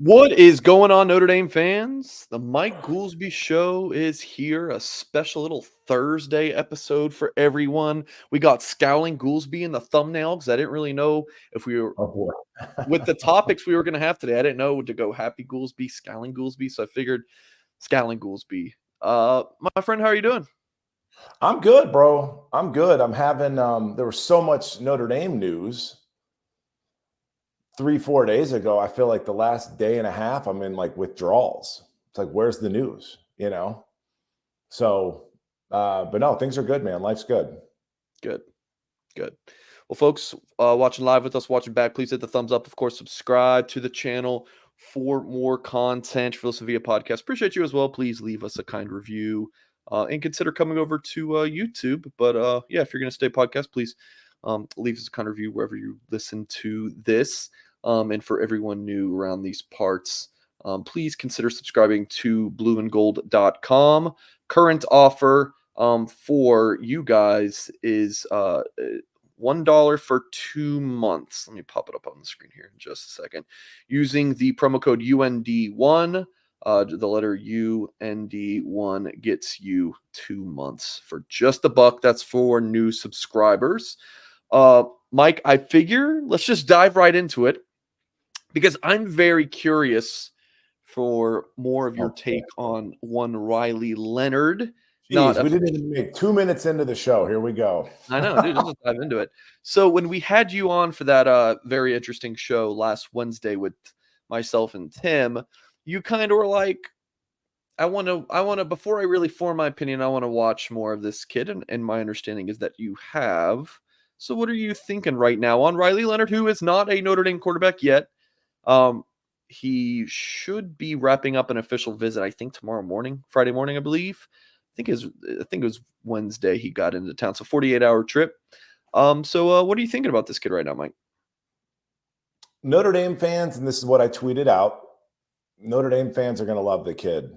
What is going on, Notre Dame fans? The Mike Goolsby Show is here. A special little Thursday episode for everyone. We got Scowling Goolsby in the thumbnail because I didn't really know if we were Oh boy. with the topics we were going to have today. I didn't know to go Happy Goolsby, Scowling Goolsby, so I figured Scowling Goolsby. My friend, how are you doing? I'm good, bro. I'm good. I'm having there was so much Notre Dame news 3-4 days ago. I feel like the last day and a half I'm in like withdrawals. It's like, where's the news? So but no, things are good, man. Life's good. Good. Well, folks, watching live with us, watching back, please hit the thumbs up. Of course, subscribe to the channel for more content. For those via podcast, appreciate you as well. Please leave us a kind review and consider coming over to YouTube. But yeah, if you're going to stay podcast, please leave us a kind review wherever you listen to this. And for everyone new around these parts, please consider subscribing to blueandgold.com. Current offer for you guys is $1 for 2 months. Let me pop it up on the screen here in just a second. Using the promo code UND1, the letter UND1 gets you 2 months for just $1. That's for new subscribers. Mike, I figure let's just dive right into it because I'm very curious for more of your take on one Riley Leonard. Jeez, we didn't even make 2 minutes into the show. Here we go. I know, dude. Let's dive into it. So when we had you on for that very interesting show last Wednesday with myself and Tim, you kind of were like, I want to, before I really form my opinion, I want to watch more of this kid. And my understanding is that you have. So what are you thinking right now on Riley Leonard, who is not a Notre Dame quarterback yet? He should be wrapping up an official visit, I think tomorrow morning, Friday morning, I believe. I think it was Wednesday he got into town. So 48-hour trip. So what are you thinking about this kid right now, Mike? Notre Dame fans, and this is what I tweeted out, Notre Dame fans are going to love the kid.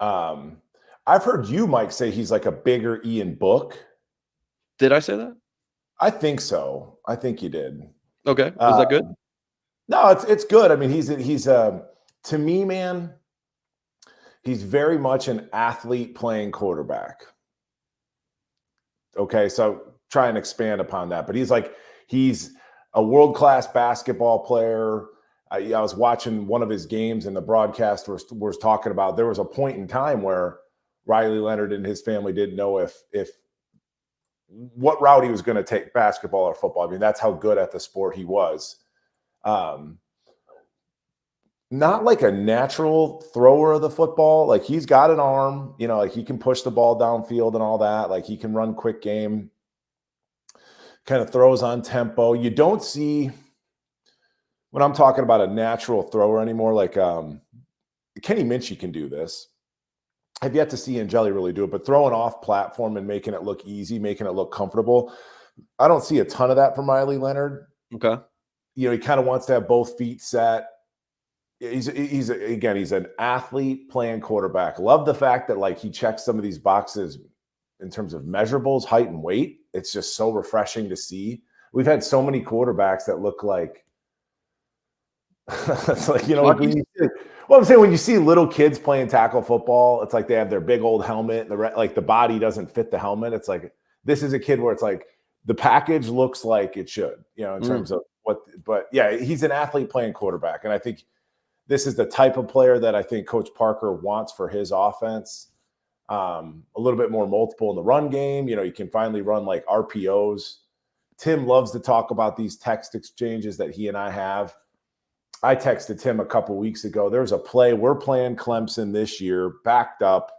I've heard you, Mike, say he's like a bigger Ian Book. Did I say that? I think so. I think you did. Okay. Was that good? No, it's good. I mean, he's to me, man, he's very much an athlete playing quarterback. Okay, so try and expand upon that. But he's a world-class basketball player. I was watching one of his games, and the broadcast was talking about there was a point in time where Riley Leonard and his family didn't know if what route he was going to take, basketball or football. I mean, that's how good at the sport he was. Not like a natural thrower of the football. Like, he's got an arm, like he can push the ball downfield and all that. Like, he can run quick game, kind of throws on tempo. You don't see, when I'm talking about a natural thrower anymore, like Kenny Minchie can do this. I've yet to see Angeli really do it, but throwing off platform and making it look easy, making it look comfortable, I don't see a ton of that from Riley Leonard. Okay. He kind of wants to have both feet set. He's an athlete playing quarterback. Love the fact that like he checks some of these boxes in terms of measurables, height and weight. It's just so refreshing to see. We've had so many quarterbacks that look like it's like, I'm saying, when you see little kids playing tackle football, it's like they have their big old helmet and like the body doesn't fit the helmet. It's like, this is a kid where it's like the package looks like it should, in terms of but yeah, he's an athlete playing quarterback. And I think this is the type of player that I think Coach Parker wants for his offense. A little bit more multiple in the run game. You can finally run like RPOs. Tim loves to talk about these text exchanges that he and I have. I texted Tim a couple weeks ago. There's a play. We're playing Clemson this year, backed up.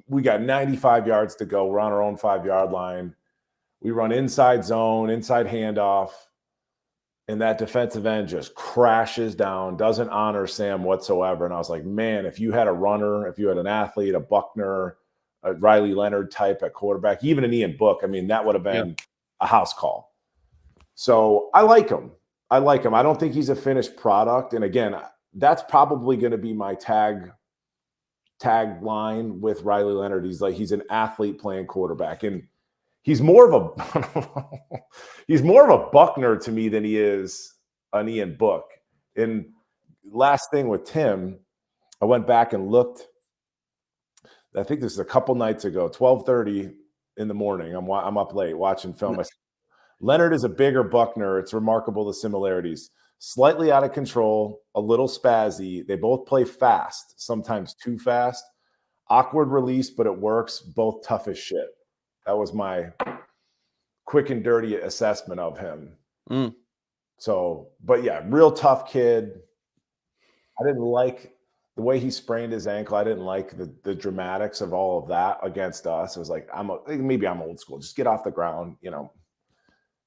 We got 95 yards to go. We're on our own 5-yard line. We run inside zone, inside handoff, and that defensive end just crashes down, doesn't honor Sam whatsoever. And I was like, man, if you had a runner, if you had an athlete, a Buchner, a Riley Leonard type at quarterback, even an Ian Book, I mean, that would have been a house call. So I like him. I don't think he's a finished product. And again, that's probably going to be my tagline with Riley Leonard. He's an athlete playing quarterback. And he's more of a Buchner to me than he is an Ian Book. And last thing with Tim, I went back and looked. I think this is a couple nights ago, 12:30 in the morning. I'm up late watching film. Leonard is a bigger Buchner. It's remarkable the similarities. Slightly out of control, a little spazzy. They both play fast, sometimes too fast. Awkward release, but it works. Both tough as shit. That was my quick and dirty assessment of him. So, but yeah, real tough kid. I didn't like the way he sprained his ankle. I didn't like the dramatics of all of that against us. It was like, maybe I'm old school. Just get off the ground, you know.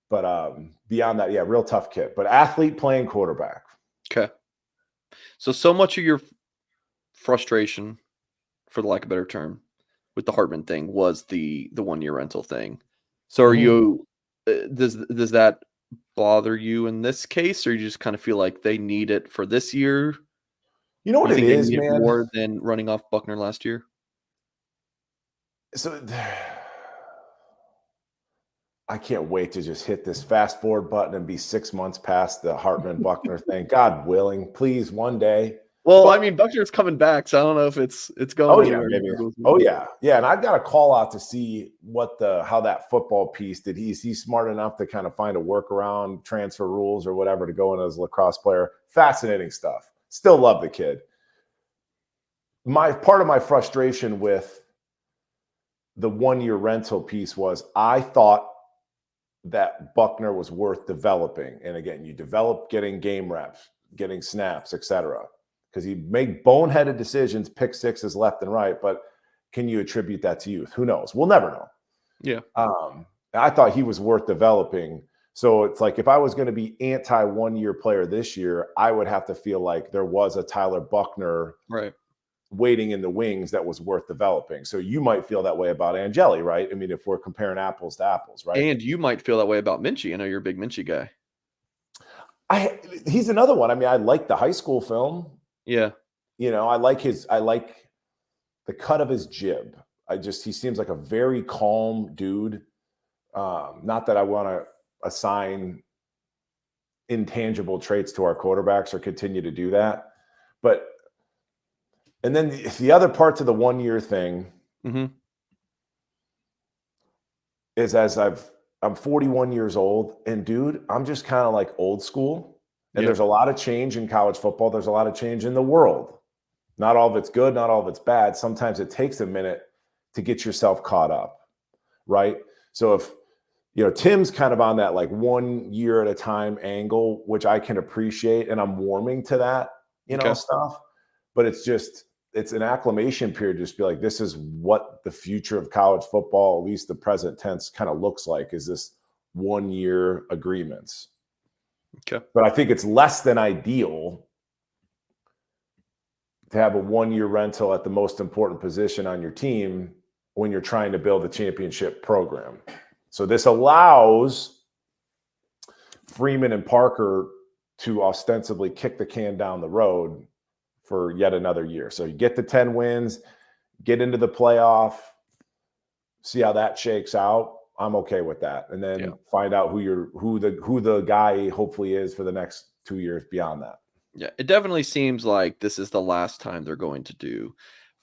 But beyond that, yeah, real tough kid. But athlete playing quarterback. Okay. So much of your frustration, for the lack of a better term, with the Hartman thing was the 1 year rental thing. So are you does that bother you in this case, or you just kind of feel like they need it for this year? You know what it is, man? More than running off Buchner last year? So I can't wait to just hit this fast forward button and be 6 months past the Hartman Buchner thing. God willing, please, one day. Well, I mean, Buchner's coming back, so I don't know if it's going anywhere. Maybe. Oh yeah. And I've got a call out to see how that football piece did. He's smart enough to kind of find a workaround, transfer rules or whatever to go in as a lacrosse player. Fascinating stuff. Still love the kid. Part of my frustration with the 1 year rental piece was I thought that Buchner was worth developing. And again, you develop getting game reps, getting snaps, etc. Because he made boneheaded decisions, pick sixes left and right. But can you attribute that to youth? Who knows? We'll never know. Yeah. I thought he was worth developing. So it's like if I was going to be anti 1 year player this year, I would have to feel like there was a Tyler Buchner waiting in the wings that was worth developing. So you might feel that way about Angeli, right? I mean, if we're comparing apples to apples, right? And you might feel that way about Minchie. I know you're a big Minchie guy. He's another one. I mean, I like the high school film. Yeah. You know, I like the cut of his jib. He seems like a very calm dude. Not that I want to assign intangible traits to our quarterbacks or continue to do that. But, and then the other part to the 1 year thing is I'm 41 years old and dude, I'm just kind of like old school. And there's a lot of change in college football. There's a lot of change in the world. Not all of it's good, not all of it's bad. Sometimes it takes a minute to get yourself caught up, right? So if, you know, Tim's kind of on that like 1 year at a time angle, which I can appreciate, and I'm warming to that, you know, stuff. But it's an acclimation period to just be like, this is what the future of college football, at least the present tense, kind of looks like, is this 1 year agreements. Okay. But I think it's less than ideal to have a 1 year rental at the most important position on your team when you're trying to build a championship program. So this allows Freeman and Parker to ostensibly kick the can down the road for yet another year. So you get to 10 wins, get into the playoff, see how that shakes out. I'm okay with that. And then find out who the guy hopefully is for the next 2 years beyond that. Yeah, it definitely seems like this is the last time they're going to do,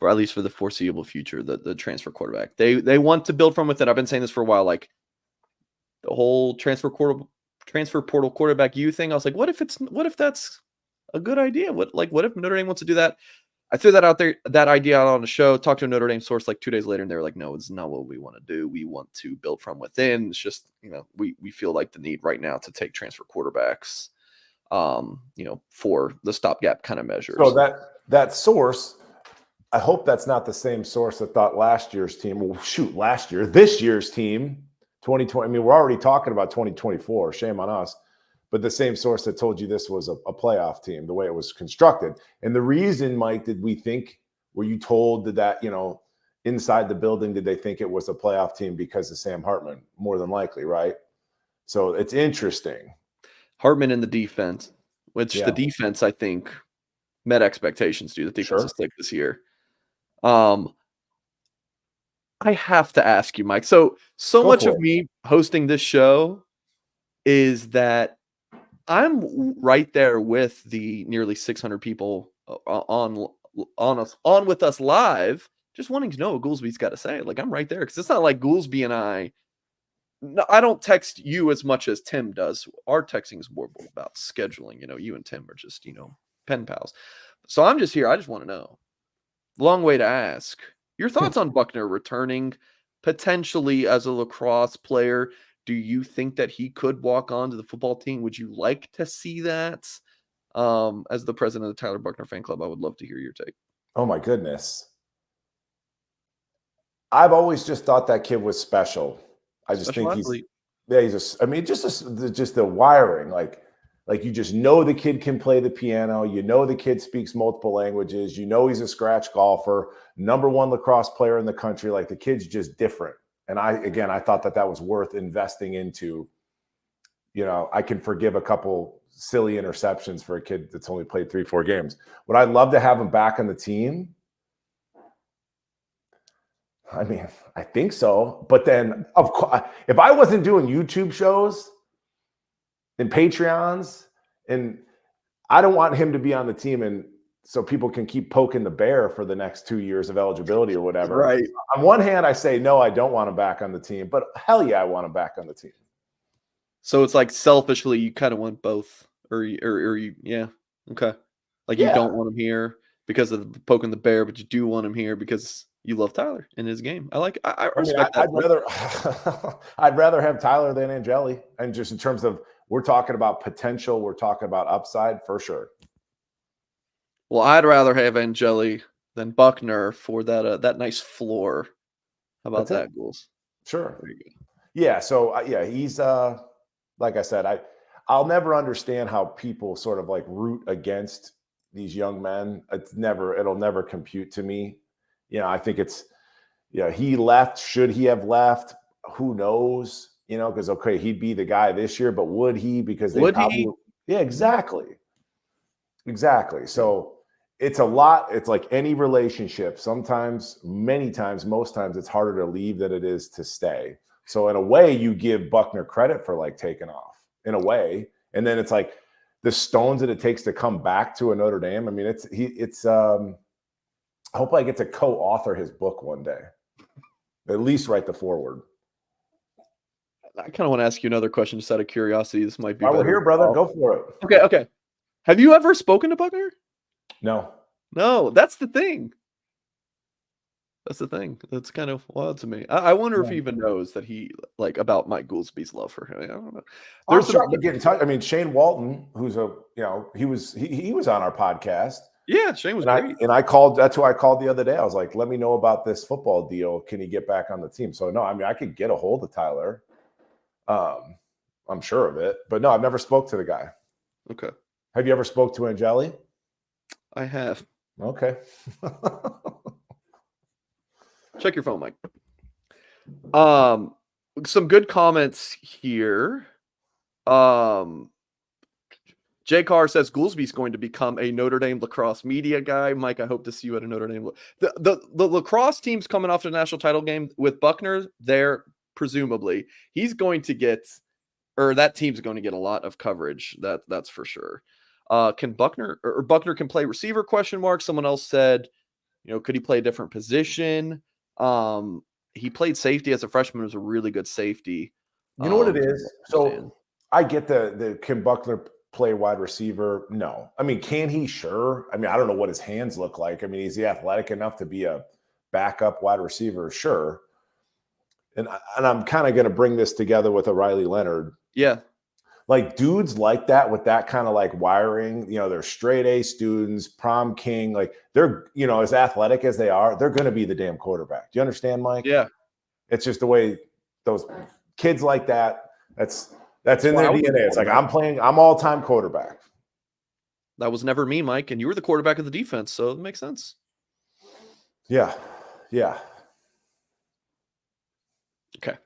or at least for the foreseeable future, the transfer quarterback. They want to build from within. I've been saying this for a while, like the whole transfer portal quarterback U thing. I was like, what if that's a good idea? What if Notre Dame wants to do that? I threw that idea out on the show, talked to a Notre Dame source like 2 days later, and they were like, no, it's not what we want to do. We want to build from within. It's just, you know, we feel like the need right now to take transfer quarterbacks, you know, for the stopgap kind of measures. So that source, I hope that's not the same source that thought this year's team, 2020. I mean, we're already talking about 2024. Shame on us. But the same source that told you this was a playoff team, the way it was constructed. And the reason, Mike, were you told that, you know, inside the building, did they think it was a playoff team because of Sam Hartman? More than likely, right? So it's interesting. Hartman in the defense, which the defense, I think, met expectations, dude. The defense is sick this year. I have to ask you, Mike. So much of me hosting this show is that I'm right there with the nearly 600 people on with us live, just wanting to know what Goolsby's got to say. Like, I'm right there because it's not like Goolsby and I. No, I don't text you as much as Tim does. Our texting is more about scheduling. You and Tim are just pen pals. So I'm just here. I just want to know. Long way to ask. Your thoughts on Buchner returning potentially as a lacrosse player? Do you think that he could walk on to the football team? Would you like to see that? As the president of the Tyler Buchner fan club, I would love to hear your take. Oh my goodness. I've always just thought that kid was special. I just think he's just the wiring, like you just know the kid can play the piano, the kid speaks multiple languages, he's a scratch golfer, #1 lacrosse player in the country. Like, the kid's just different. And I thought that was worth investing into. I can forgive a couple silly interceptions for a kid that's only played 3-4 games. Would I love to have him back on the team? I mean, I think so. But then, of course, if I wasn't doing YouTube shows and Patreons, and I don't want him to be on the team, and so people can keep poking the bear for the next 2 years of eligibility or whatever. Right. On one hand, I say, no, I don't want him back on the team. But hell yeah, I want him back on the team. So it's like selfishly, you kind of want both, or you, yeah, okay. Like, you don't want him here because of poking the bear, but you do want him here because you love Tyler in his game. I respect that. I'd rather have Tyler than Angeli, and just in terms of, we're talking about potential, we're talking about upside for sure. Well, I'd rather have Angeli than Buchner for that nice floor. How about that, Ghouls? Sure. There you go. Yeah. So he's like I said, I'll never understand how people sort of like root against these young men. It'll never compute to me. I think it's, he left. Should he have left? Who knows? Because okay, he'd be the guy this year, but would he? Because yeah, exactly. So it's a lot. It's like any relationship. Sometimes, many times, most times, it's harder to leave than it is to stay. So in a way, you give Buchner credit for like taking off in a way, and then it's like the stones that it takes to come back to a Notre Dame. I mean, I hope I get to co-author his book one day, at least write the foreword. I kind of want to ask you another question just out of curiosity. This might be. We're here, brother. Go for it. Okay. Have you ever spoken to Buchner? No. That's the thing. That's kind of wild to me. I wonder if he even knows that he about Mike Goolsby's love for him. I don't know. There's trying to get in touch. I mean, Shane Walton, who's he was on our podcast. Yeah, Shane was great. And I called. That's who I called the other day. I was like, let me know about this football deal. Can he get back on the team? So no, I mean, I could get a hold of Tyler. I'm sure of it, but no, I've never spoke to the guy. Okay. Have you ever spoke to Angeli? I have. Okay. Check your phone, Mike. Some good comments here. Jay Carr says Goolsby's going to become a Notre Dame lacrosse media guy. Mike, I hope to see you at a Notre Dame. The lacrosse team's coming off the national title game with Buchner there, presumably. He's going to get, or that team's going to get a lot of coverage. That's for sure. Can Buchner can play receiver? ? Someone else said, could he play a different position? He played safety as a freshman. Was a really good safety. You know what it is? So I get the can Buchner play wide receiver? No. I mean, can he? Sure. I mean, I don't know what his hands look like. I mean, is he athletic enough to be a backup wide receiver? Sure. And I'm kind of going to bring this together with a Riley Leonard. Yeah. Like dudes like that with that kind of like wiring, they're straight A students, prom king, like they're, as athletic as they are, they're going to be the damn quarterback. Do you understand, Mike? Yeah. It's just the way those kids like that, that's in their DNA. It's like, I'm all-time quarterback. That was never me, Mike. And you were the quarterback of the defense. So it makes sense. Yeah. Yeah. Okay.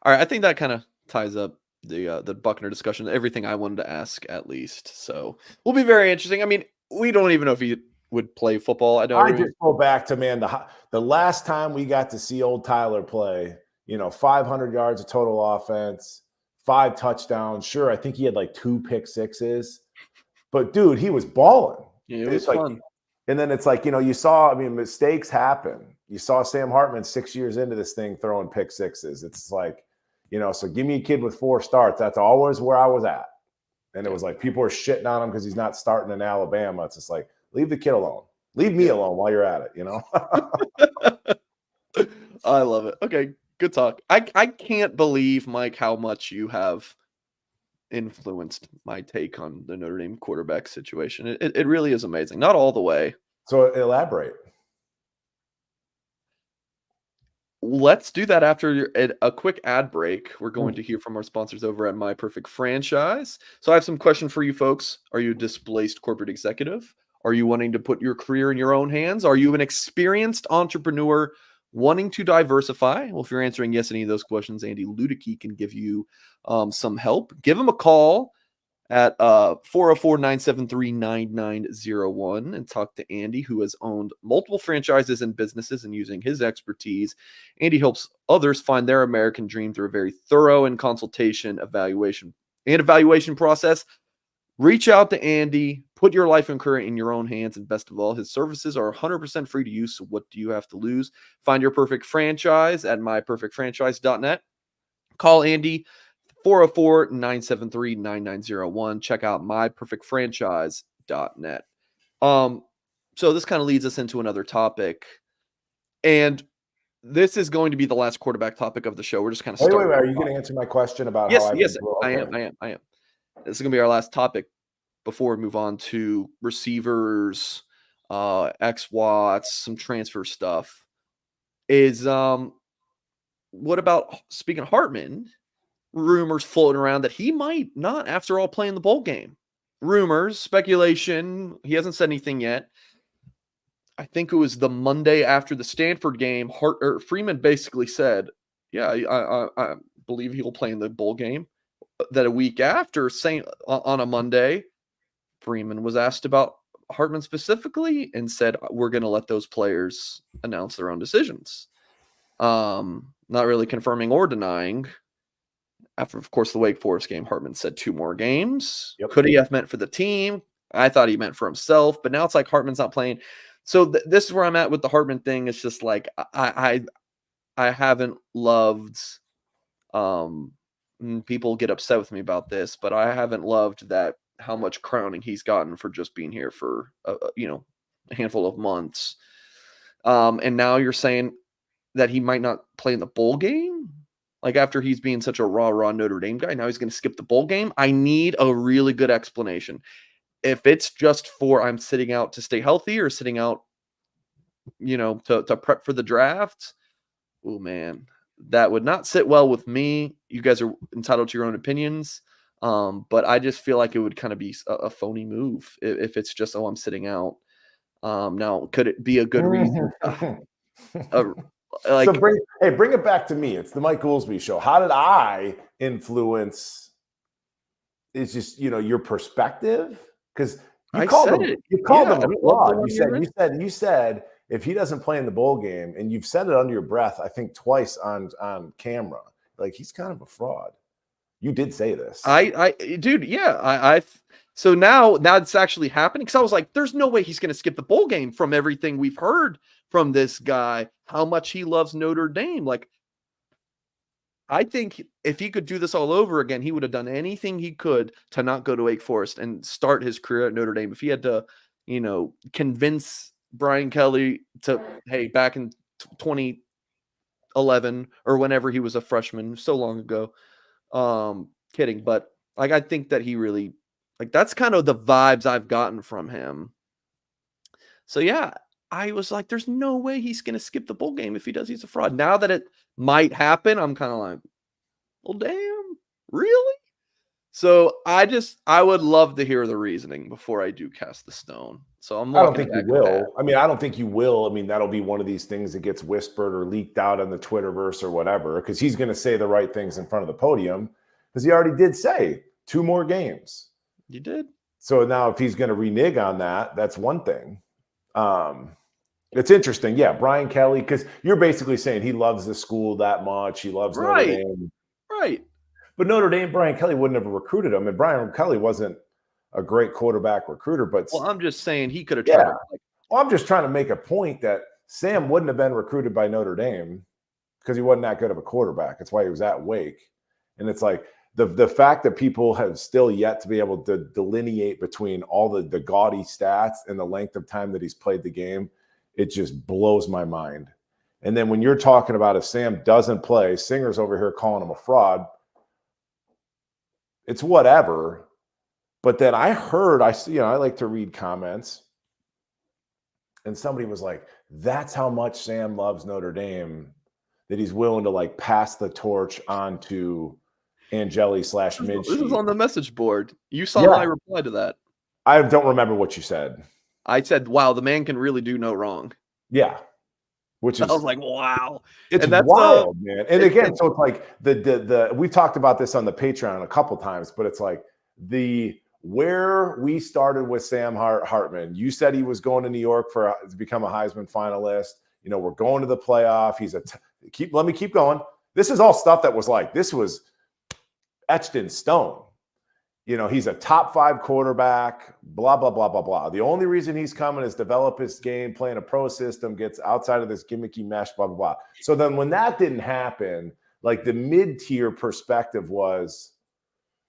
All right. I think that kind of ties up the Buchner discussion, everything I wanted to ask at least. So will be very interesting. I mean, we don't even know if he would play football. I just go back to, man, the last time we got to see old Tyler play, 500 yards of total offense, 5 touchdowns. Sure, I think he had like 2 pick sixes, but dude, he was balling. Yeah, it was fun. And then it's like, you saw, mistakes happen. You saw Sam Hartman 6 years into this thing throwing pick sixes. It's like, so give me a kid with 4 starts. That's always where I was at. And it was like people are shitting on him because he's not starting in Alabama. It's just like, leave the kid alone. Leave me alone while you're at it, I love it. Okay, good talk. I can't believe, Mike, how much you have influenced my take on the Notre Dame quarterback situation. It really is amazing. Not all the way. So elaborate. Let's do that after a quick ad break. We're going to hear from our sponsors over at My Perfect Franchise. So I have some questions for you folks. Are you a displaced corporate executive? Are you wanting to put your career in your own hands? Are you an experienced entrepreneur wanting to diversify? Well, if you're answering yes to any of those questions, Andy Ludicky can give you some help. Give him a call at 404-973-9901 and talk to Andy, who has owned multiple franchises and businesses, and using his expertise, Andy helps others find their American dream through a very thorough and evaluation process. Reach out to Andy, put your life and career in your own hands, and best of all, his services are 100% free to use, so what do you have to lose? Find your perfect franchise at myperfectfranchise.net. Call Andy, 404-973-9901. Check out myperfectfranchise.net. So this kind of leads us into another topic, and this is going to be the last quarterback topic of the show. We're just kind of starting. Wait. Are you going to answer my question about yes, how yes, I am. This is going to be our last topic before we move on to receivers, X-Watts, some transfer stuff. Is what about, speaking of Hartman, rumors floating around that he might not, after all, play in the bowl game. Rumors, speculation. He hasn't said anything yet. I think it was the Monday after the Stanford game. Freeman basically said, "Yeah, I believe he'll play in the bowl game." That a week after, saying on a Monday, Freeman was asked about Hartman specifically and said, "We're going to let those players announce their own decisions." Not really confirming or denying. After, of course, the Wake Forest game, Hartman said 2 more games. Yep. Could he have meant for the team? I thought he meant for himself, but now it's like Hartman's not playing. So this is where I'm at with the Hartman thing. It's just like I haven't loved. People get upset with me about this, but I haven't loved that how much crowning he's gotten for just being here for a handful of months. And now you're saying that he might not play in the bowl game. Like, after he's being such a raw Notre Dame guy, now he's going to skip the bowl game. I need a really good explanation. If it's just for I'm sitting out to stay healthy or sitting out, to prep for the draft, oh, man, that would not sit well with me. You guys are entitled to your own opinions, but I just feel like it would kind of be a phony move if it's just, I'm sitting out. Now, could it be a good reason? So bring it back to me. It's the Mike Goolsby Show. How did I influence? It's just your perspective, because you called him fraud. You said if he doesn't play in the bowl game, and you've said it under your breath, I think twice on camera, like, he's kind of a fraud. You did say this. Dude, yeah. So now it's actually happening, because I was like, there's no way he's going to skip the bowl game from everything we've heard from this guy, how much he loves Notre Dame. Like, I think if he could do this all over again, he would have done anything he could to not go to Wake Forest and start his career at Notre Dame. If he had to, convince Brian Kelly to, hey, back in 2011 or whenever he was a freshman, so long ago. Kidding, but like, I think that he really, like, that's kind of the vibes I've gotten from him. So yeah, I was like, there's no way he's going to skip the bowl game. If he does, he's a fraud. Now that it might happen, I'm kind of like, well, damn, really? So I would love to hear the reasoning before I do cast the stone. So I don't think you will. I don't think you will. That'll be one of these things that gets whispered or leaked out on the Twitterverse or whatever, because he's going to say the right things in front of the podium, because he already did say 2 more games. You did. So now if he's going to renege on that, that's one thing. It's interesting. Yeah, Brian Kelly, because you're basically saying he loves the school that much. He loves Notre Dame. Right. But Notre Dame, Brian Kelly wouldn't have recruited him, and Brian Kelly wasn't a great quarterback recruiter. But Well, I'm just saying he could have tried. yeah, well, I'm just trying to make a point that Sam wouldn't have been recruited by Notre Dame because he wasn't that good of a quarterback. That's why he was at Wake. And it's like the fact that people have still yet to be able to delineate between all the gaudy stats and the length of time that he's played the game, it just blows my mind. And then when you're talking about if Sam doesn't play, Singer's over here calling him a fraud. It's whatever. But then I like to read comments. And somebody was like, that's how much Sam loves Notre Dame, that he's willing to like pass the torch on to Angeli/Minchie. This is on the message board. You saw my reply to that. I don't remember what you said. I said, wow, the man can really do no wrong. Yeah. Which is, I was like, wow. It's wild, man. And again, so it's like we've talked about this on the Patreon a couple times, but it's like where we started with Sam Hartman. You said he was going to New York to become a Heisman finalist. You know, we're going to the playoff. Let me keep going. This is all stuff that was like, this was etched in stone. You know, he's a top 5 quarterback, blah, blah, blah, blah, blah. The only reason he's coming is develop his game, playing a pro system, gets outside of this gimmicky mesh, blah, blah, blah. So then when that didn't happen, like the mid-tier perspective was,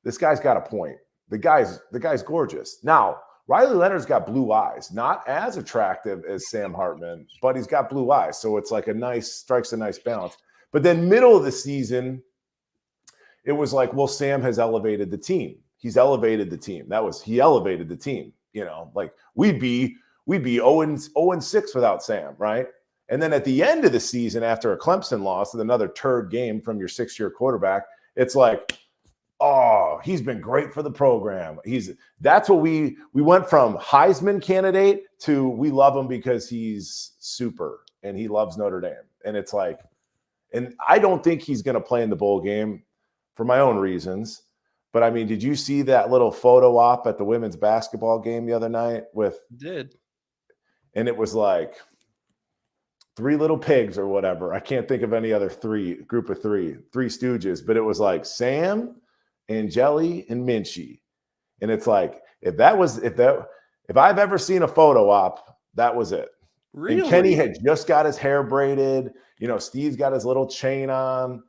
this guy's got a point. The guy's gorgeous. Now, Riley Leonard's got blue eyes, not as attractive as Sam Hartman, but he's got blue eyes. So it's like strikes a nice balance. But then middle of the season, it was like, well, Sam has elevated the team. He's elevated the team. He elevated the team. You know, like we'd be 0-6 without Sam, right? And then at the end of the season, after a Clemson loss with another turd game from your 6-year quarterback, it's like, oh, he's been great for the program. That's what we went from Heisman candidate to we love him because he's super and he loves Notre Dame. And it's like, and I don't think he's going to play in the bowl game for my own reasons. But I mean, did you see that little photo op at the women's basketball game the other night Did. And it was like 3 little pigs or whatever. I can't think of any other group of three stooges, but it was like Sam, Angeli, and Minchie. And it's like, if I've ever seen a photo op, that was it. Really? And Kenny had just got his hair braided. You know, Steve's got his little chain on.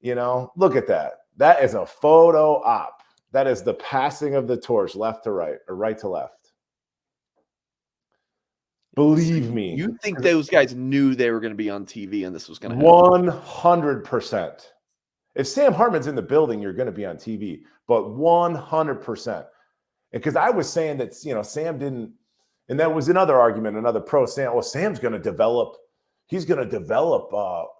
You know, look at that. That is a photo op. That is the passing of the torch left to right or right to left. Believe me. You think those guys knew they were going to be on TV and this was going to happen? 100%. If Sam Hartman's in the building, you're going to be on TV. But 100%. Because I was saying that, you know, Sam didn't, and that was another argument, another pro Sam. Well, Sam's going to develop. He's going to develop,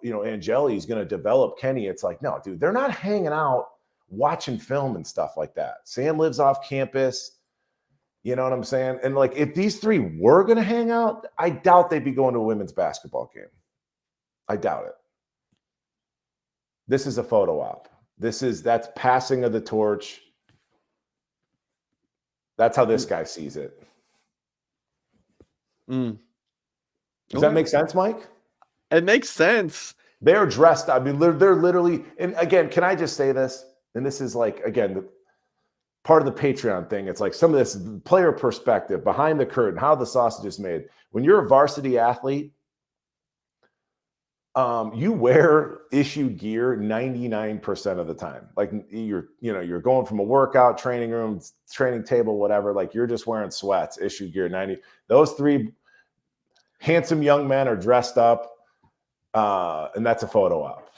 Angeli. He's going to develop Kenny. It's like, no, dude, they're not hanging out watching film and stuff like that. Sam lives off campus. You know what I'm saying? And like, if these 3 were going to hang out, I doubt they'd be going to a women's basketball game. I doubt it. This is a photo op. That's passing of the torch. That's how this guy sees it. Does that make sense, Mike? It makes sense. They're dressed. I mean, they're literally, and again, can I just say this? And this is like, again, part of the Patreon thing. It's like some of this player perspective behind the curtain, how the sausage is made. When you're a varsity athlete, you wear issued gear 99% of the time. Like you're going from a workout, training room, training table, whatever. Like you're just wearing sweats, issued gear 90. Those 3 handsome young men are dressed up, and that's a photo op.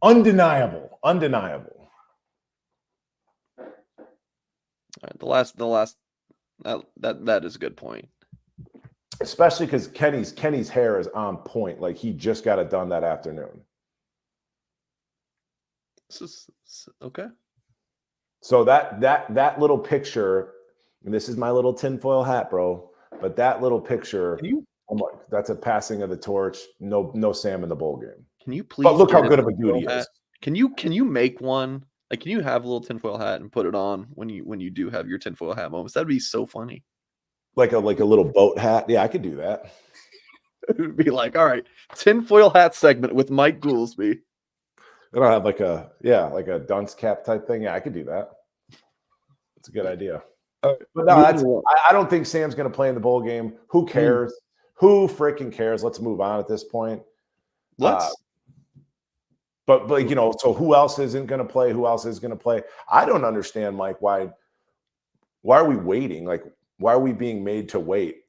Undeniable. All right, the last that is a good point. Especially because Kenny's hair is on point. Like he just got it done that afternoon. This is okay. So that little picture, and this is my little tinfoil hat, bro. But that little picture, that's a passing of the torch. No Sam in the bowl game. Can you please? But look how good of a dude he is. Can you make one? Like, can you have a little tinfoil hat and put it on when you do have your tinfoil hat moments? That'd be so funny. Like a little boat hat. Yeah, I could do that. It would be like, all right, tinfoil hat segment with Mike Goolsby. I don't have like a dunce cap type thing. Yeah, I could do that. It's a good idea. But no, I don't think Sam's going to play in the bowl game. Who cares? Who freaking cares? Let's move on at this point. But you know, so who else isn't going to play? Who else is going to play? I don't understand, Mike. Why are we waiting? Like, why are we being made to wait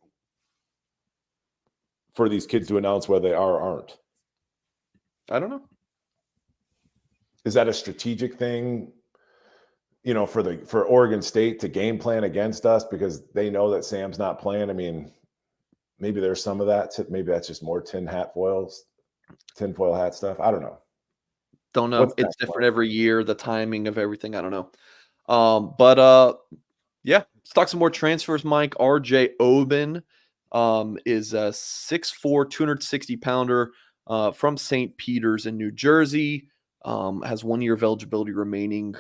for these kids to announce whether they are or aren't? I don't know. Is that a strategic thing? You know, for Oregon State to game plan against us because they know that Sam's not playing. I mean, maybe there's some of that. Maybe that's just more tinfoil hat stuff. I don't know. Don't know. It's different every year. The timing of everything. I don't know. Yeah. Let's talk some more transfers. Mike RJ Oben is a 6'4", 260-pounder from St. Peters in New Jersey. Has 1 year of eligibility remaining.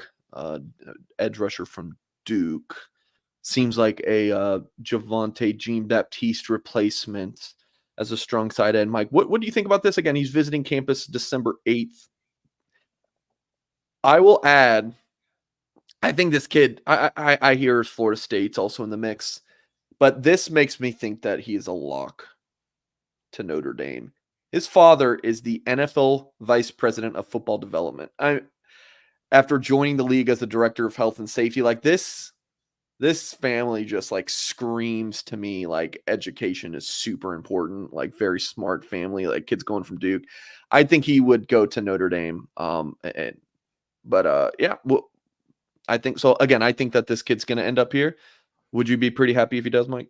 Edge rusher from Duke. Seems like a Javonte Jean-Baptiste replacement as a strong side end. Mike, what do you think about this? Again, he's visiting campus December 8th. I will add, I think this kid, I hear Florida State's also in the mix, but this makes me think that he is a lock to Notre Dame. His father is the NFL Vice President of Football Development. After joining the league as the Director of Health and Safety, like this family just like screams to me like education is super important, like very smart family, like kids going from Duke. I think he would go to Notre Dame. Yeah, well, I think so. Again, I think that this kid's going to end up here. Would you be pretty happy if he does, Mike?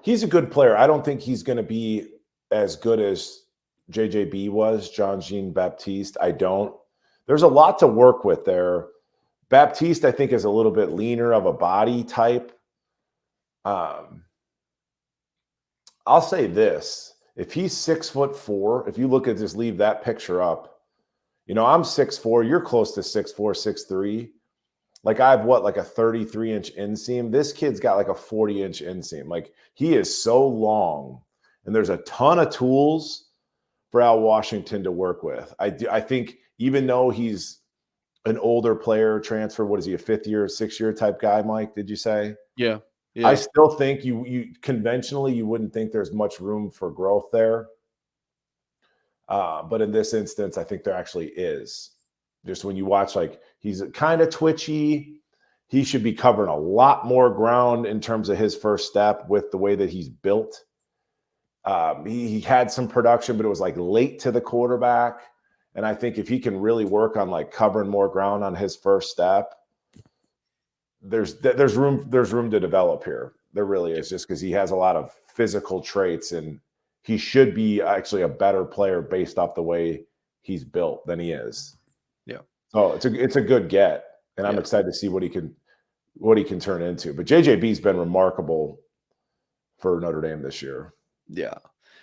He's a good player. I don't think he's going to be as good as JJB was, John Jean-Baptiste. I don't. There's a lot to work with there. Baptiste, I think, is a little bit leaner of a body type. I'll say this. If he's 6'4", if you look at just leave that picture up, you know, I'm 6'4", you're close to 6'4", 6'3". Like I have like a 33-inch inseam. This kid's got like a 40-inch inseam. Like he is so long, and there's a ton of tools for Al Washington to work with. I think even though he's an older player transfer, what is he, a 5th year, 6th year type guy, Mike, did you say? Yeah. I still think you conventionally, you wouldn't think there's much room for growth there. But in this instance, I think there actually is. Just when you watch, like he's kind of twitchy. He should be covering a lot more ground in terms of his first step with the way that he's built. He had some production, but it was like late to the quarterback. And I think if he can really work on like covering more ground on his first step, there's room to develop here. There really is, just because he has a lot of physical traits, and he should be actually a better player based off the way he's built than he is. Yeah. So it's a good get, and I'm excited to see what he can turn into. But JJB's been remarkable for Notre Dame this year. Yeah.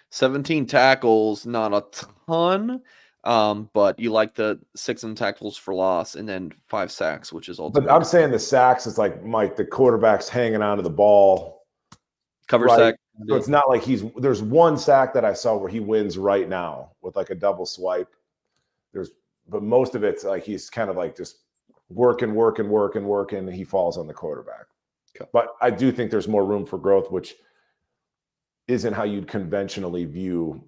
17 tackles, not a ton. But you like the 6 tackles for loss and then 5 sacks, which is ultimately. But I'm saying the sacks, it's like, Mike, the quarterback's hanging onto the ball. Cover sack. So it's not like there's one sack that I saw where he wins right now with like a double swipe. But most of it's like he's kind of like just working, and he falls on the quarterback. Okay. But I do think there's more room for growth, which isn't how you'd conventionally view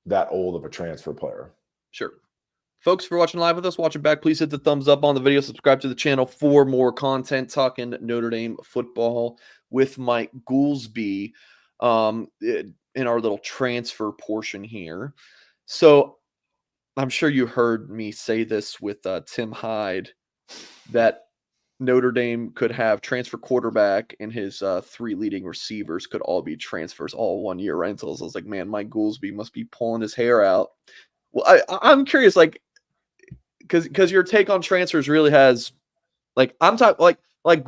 that old of a transfer player. Sure. Folks, if you're watching live with us, watching back, please hit the thumbs up on the video. Subscribe to the channel for more content talking Notre Dame football with Mike Goolsby in our little transfer portion here. So I'm sure you heard me say this with Tim Hyde, that Notre Dame could have transfer quarterback and his 3 leading receivers could all be transfers, all 1 year rentals. I was like, man, Mike Goolsby must be pulling his hair out. Well, I'm curious, like, because your take on transfers really has, like, I'm talking like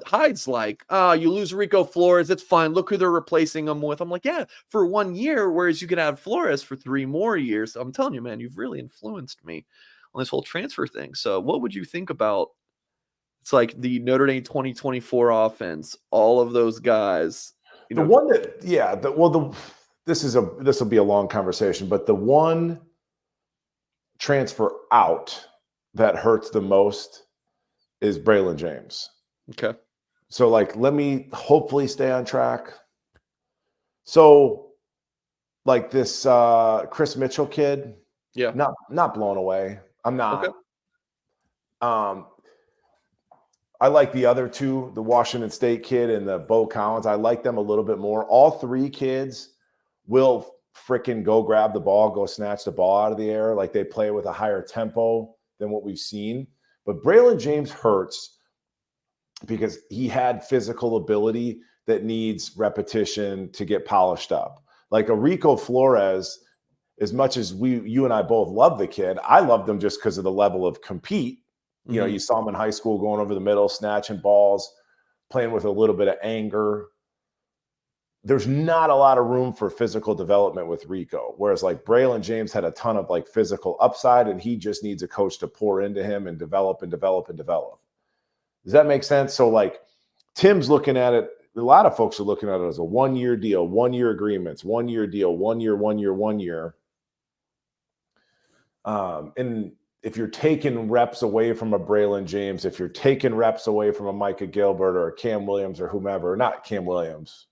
Hyde's like, you lose Rico Flores, it's fine. Look who they're replacing him with. I'm like, yeah, for 1 year, whereas you could have Flores for 3 more years. So I'm telling you, man, you've really influenced me on this whole transfer thing. So what would you think about? It's like the Notre Dame 2024 offense, all of those guys. You know, the one that, this will be a long conversation, but the one transfer out that hurts the most is Braylon James. Okay. So, like, let me hopefully stay on track. So, like this Chris Mitchell kid, Yeah. not blown away. I'm not. Okay. I like the other two, the Washington State kid and the Bo Collins. I like them a little bit more. All three kids will freaking go grab the ball, go snatch the ball out of the air. Like they play with a higher tempo than what we've seen. But Braylon James hurts because he had physical ability that needs repetition to get polished up. Like a Rico Flores, as much as you and I both love the kid, I loved him just because of the level of compete. You know, you saw him in high school going over the middle, snatching balls, playing with a little bit of anger. There's not a lot of room for physical development with Rico. Whereas like Braylon James had a ton of like physical upside, and he just needs a coach to pour into him and develop and develop and develop. Does that make sense? So like Tim's looking at it. A lot of folks are looking at it as a 1-year deal, 1-year agreements, 1-year deal, 1 year, 1 year, 1 year. And if you're taking reps away from a Braylon James, if you're taking reps away from a Micah Gilbert or a Cam Williams or whomever, not Cam Williams,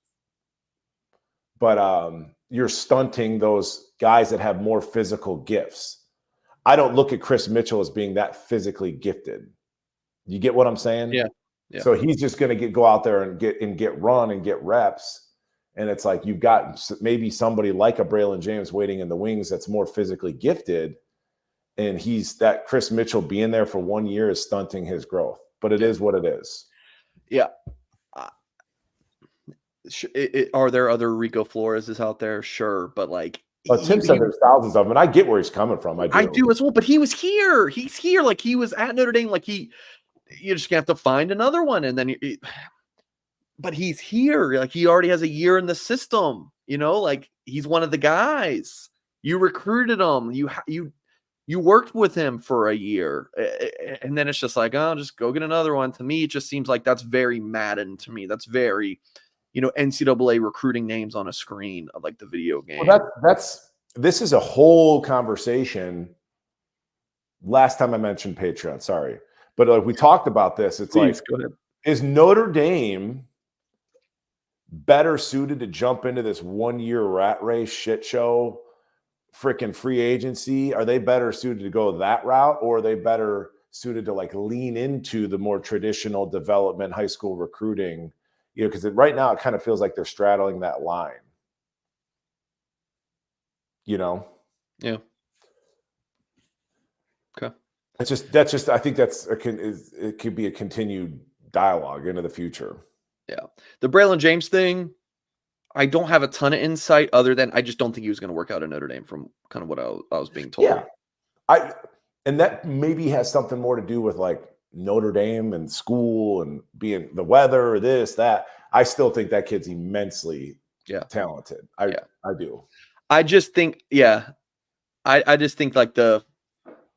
but you're stunting those guys that have more physical gifts. I don't look at Chris Mitchell as being that physically gifted. You get what I'm saying? Yeah. So he's just going to go out there and get run and get reps. And it's like you've got maybe somebody like a Braylon James waiting in the wings that's more physically gifted. And he's that Chris Mitchell being there for 1 year is stunting his growth. But it is what it is. Yeah. Are there other Rico Floreses out there? Sure. But like, Tim said there's thousands of them, and I get where he's coming from. I do as well. But he was here. He's here. Like he was at Notre Dame. Like you're just gonna have to find another one, and then but he's here. Like he already has a year in the system. You know, like he's one of the guys. You recruited him. You worked with him for a year, and then it's just like, oh, just go get another one. To me, it just seems like that's very Madden to me. That's very, NCAA recruiting names on a screen of like the video game. Well, this is a whole conversation. Last time I mentioned Patreon, sorry. But like we talked about this, it's Please, like, go ahead. Is Notre Dame better suited to jump into this 1-year rat race shit show? Freaking free agency? Are they better suited to go that route, or are they better suited to like lean into the more traditional development high school recruiting? Because right now it kind of feels like they're straddling that line. Yeah. Okay. That's just I think it could be a continued dialogue into the future. Yeah. The Braylon James thing, I don't have a ton of insight other than I just don't think he was going to work out at Notre Dame from kind of what I was being told. Yeah. And that maybe has something more to do with like Notre Dame and school and being the weather or this, that. I still think that kid's immensely talented. I do. I just think, I just think like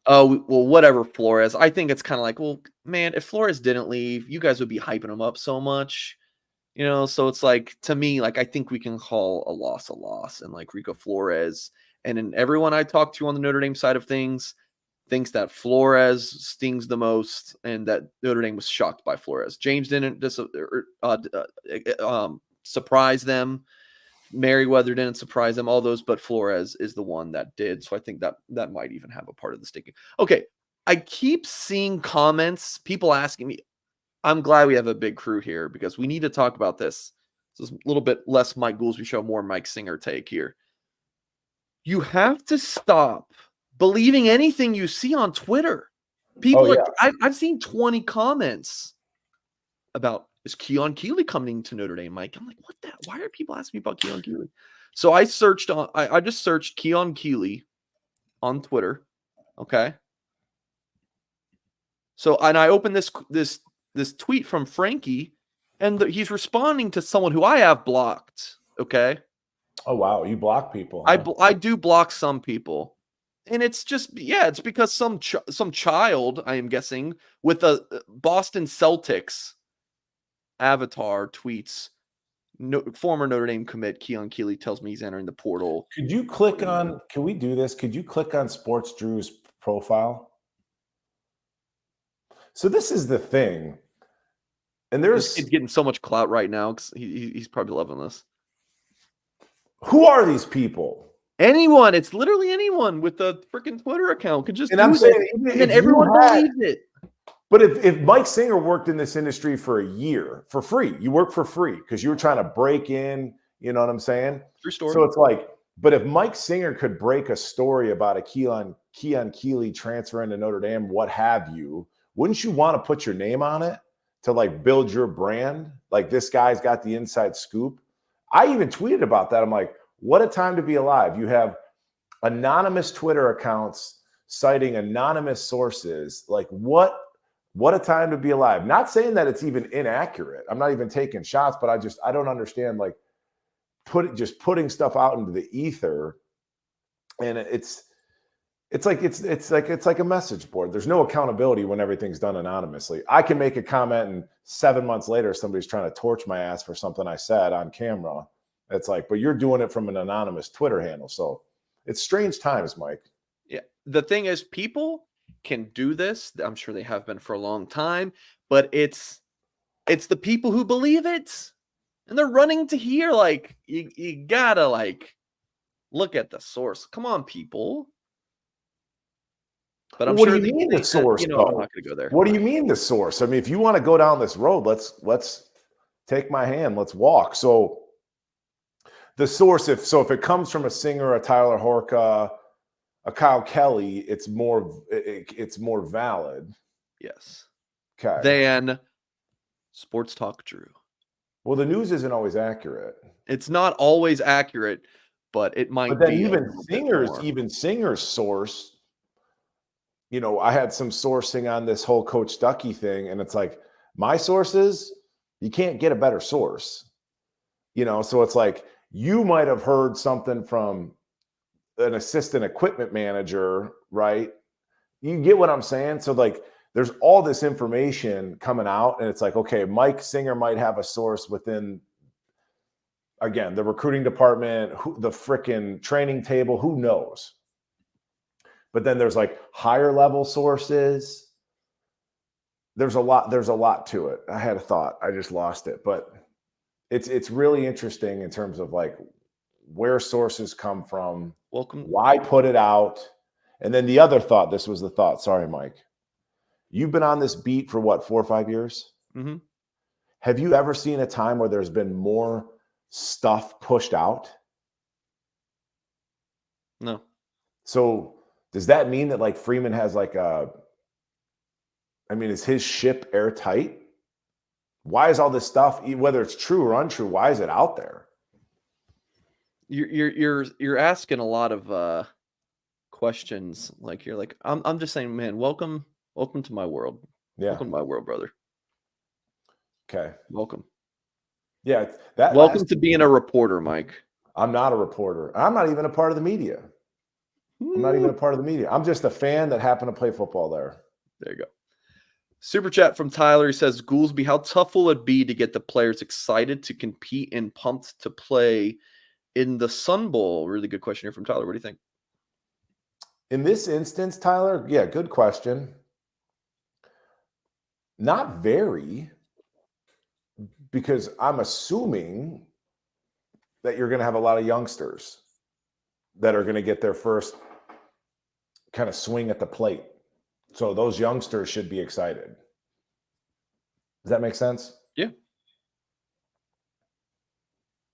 whatever Flores. I think it's kind of like, well, man, if Flores didn't leave, you guys would be hyping him up so much. So it's like, to me, like, I think we can call a loss. And like Rico Flores and then everyone I talked to on the Notre Dame side of things thinks that Flores stings the most and that Notre Dame was shocked by Flores. James didn't surprise them. Merriweather didn't surprise them, all those, but Flores is the one that did. So I think that might even have a part of the sticking. Okay. I keep seeing comments, people asking me, I'm glad we have a big crew here because we need to talk about this. This is a little bit less Mike Goolsby Show, more Mike Singer take here. You have to stop believing anything you see on Twitter. People, I've seen 20 comments about, is Keon Keeley coming to Notre Dame, Mike? I'm like, what the? Why are people asking me about Keon Keeley? So I just searched Keon Keeley on Twitter. Okay. So, and I opened this tweet from Frankie, and he's responding to someone who I have blocked. Okay. Oh, wow. You block people. Huh? I do block some people. And it's just, it's because some child, I am guessing, with a Boston Celtics avatar tweets, former Notre Dame commit Keon Keeley tells me he's entering the portal. Can we do this? Could you click on Sports Drew's profile. So this is the thing. And This kid's getting so much clout right now because he's probably loving this. Who are these people? Anyone. It's literally anyone with a freaking Twitter account can just and do I'm saying, it, and then everyone believes it. But if Mike Singer worked in this industry for a year for free, you work for free because you were trying to break in, you know what I'm saying? True story. So it's like, but if Mike Singer could break a story about a Keon Keeley transfer into Notre Dame, what have you, wouldn't you want to put your name on it to like build your brand? Like, this guy's got the inside scoop. I even tweeted about that. I'm like, what a time to be alive. You have anonymous Twitter accounts citing anonymous sources. Like, what a time to be alive. Not saying that it's even inaccurate. I'm not even taking shots, but I don't understand, like, putting stuff out into the ether. And it's like a message board. There's no accountability when everything's done anonymously. I can make a comment and 7 months later, somebody's trying to torch my ass for something I said on camera. It's like, but you're doing it from an anonymous Twitter handle. So it's strange times, Mike. Yeah. The thing is, people can do this. I'm sure they have been for a long time, but it's the people who believe it, and they're running to here. Like, you gotta, like, look at the source. Come on, people. But I'm what sure do you mean the source? I'm not going to go there. What do you mean the source? I mean, if you want to go down this road, let's take my hand. Let's walk. So the source, if it comes from a Singer, a Tyler Horka, a Kyle Kelly, it's more valid. Yes. Okay. Than Sports Talk Drew. Well, the news isn't always accurate. It's not always accurate, but it might be. But then even Singer's source, you know, I had some sourcing on this whole Coach Stuckey thing, and it's like, my sources, you can't get a better source. You know, so it's like, you might have heard something from an assistant equipment manager, right? You get what I'm saying? So like, there's all this information coming out, and it's like, okay, Mike Singer might have a source within, again, the recruiting department, the freaking training table, who knows? But then there's like higher level sources. There's a lot to it. I had a thought, I just lost it, but it's really interesting in terms of like where sources come from, why put it out. And then the other thought, this was the thought. Sorry, Mike. You've been on this beat for what, 4 or 5 years? Mm-hmm. Have you ever seen a time where there's been more stuff pushed out? No. So does that mean that like Freeman has like is his ship airtight? Why is all this stuff, whether it's true or untrue, why is it out there? You're asking a lot of questions. Like, you're like, I'm just saying, man, welcome to my world. Yeah. Welcome to my world, brother. Okay. Welcome. Yeah. Welcome to being a reporter, Mike. I'm not a reporter. I'm not even a part of the media. I'm not even a part of the media. I'm just a fan that happened to play football there. There you go. Super chat from Tyler. He says, Goolsby, how tough will it be to get the players excited to compete and pumped to play in the Sun Bowl? Really good question here from Tyler. What do you think? In this instance, Tyler, yeah, good question. Not very, because I'm assuming that you're going to have a lot of youngsters that are going to get their first kind of swing at the plate. So those youngsters should be excited. Does that make sense? Yeah.